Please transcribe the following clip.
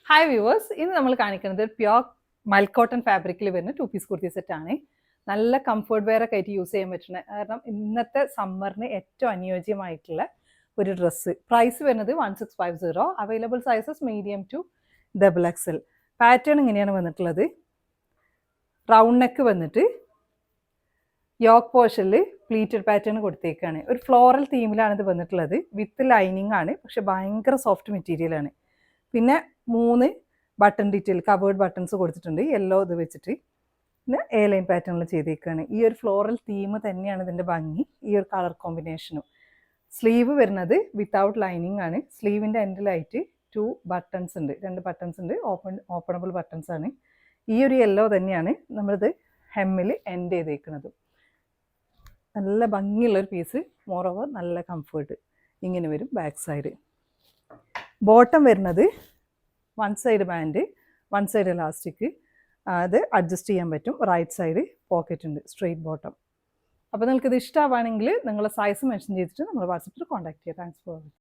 Hi viewers, ഇന്ന് നമ്മൾ കാണിക്കുന്നത് പ്യോർ മൽക്കോട്ടൺ ഫാബ്രിക്കിൽ വരുന്ന 2 പീസ് കുർത്തി സെറ്റാണ്. നല്ല കംഫർട്ട് വെയർ ഒക്കെ ആയിട്ട് യൂസ് ചെയ്യാൻ പറ്റുന്ന, കാരണം ഇന്നത്തെ സമ്മറിന് ഏറ്റവും അനുയോജ്യമായിട്ടുള്ള ഒരു ഡ്രസ്സ്. പ്രൈസ് വരുന്നത് 1650. Available sizes medium to XXL. Pattern ഇങ്ങനെയാണ് വന്നിട്ടുള്ളത്. റൗണ്ട് നെക്ക് വന്നിട്ട് യോക്ക് പോർഷനിൽ പ്ലീറ്റഡ് പാറ്റേൺ കൊടുത്തേക്കാണ്. ഒരു ഫ്ലോറൽ തീമിലാണ് ഇത് വന്നിട്ടുള്ളത്. വിത്ത് ലൈനിങ് ആണ്, പക്ഷെ ഭയങ്കര സോഫ്റ്റ് മെറ്റീരിയലാണ്. പിന്നെ 3 ബട്ടൺ ഡീറ്റെയിൽ കവേർഡ് ബട്ടൺസ് കൊടുത്തിട്ടുണ്ട്, യെല്ലോ ഇത് വെച്ചിട്ട്. പിന്നെ എ ലൈൻ പാറ്റേണിൽ ചെയ്തേക്കാണ്. ഈ ഒരു ഫ്ലോറൽ തീം തന്നെയാണ് ഇതിൻ്റെ ഭംഗി, ഈ ഒരു കളർ കോമ്പിനേഷനും. സ്ലീവ് വരുന്നത് വിത്തൗട്ട് ലൈനിങ് ആണ്. സ്ലീവിൻ്റെ എൻഡിലായിട്ട് 2 ബട്ടൺസ് ഉണ്ട്, 2 ബട്ടൺസ് ഉണ്ട്, ഓപ്പണബിൾ ബട്ടൺസ് ആണ്. ഈ ഒരു യെല്ലോ തന്നെയാണ് നമ്മളിത് ഹെമ്മിൽ എൻഡ് ചെയ്തേക്കുന്നത്. നല്ല ഭംഗിയുള്ളൊരു പീസ്, മോർ ഓവർ നല്ല കംഫേർട്ട്. ഇങ്ങനെ വരും ബാക്ക് സൈഡ്. ബോട്ടം വരുന്നത് 1 സൈഡ് ബാൻഡ്, 1 സൈഡ് ഇലാസ്റ്റിക്. അത് അഡ്ജസ്റ്റ് ചെയ്യാൻ പറ്റും. റൈറ്റ് സൈഡ് പോക്കറ്റ് ഉണ്ട്, സ്ട്രെയിറ്റ് ബോട്ടം. അപ്പോൾ നിങ്ങൾക്കിത് ഇഷ്ടമാവുകയാണെങ്കിൽ നിങ്ങളുടെ സൈസ് മെൻഷൻ ചെയ്തിട്ട് നമ്മൾ വാട്സപ്പിൽ കോൺടാക്ട് ചെയ്യുക. Thanks for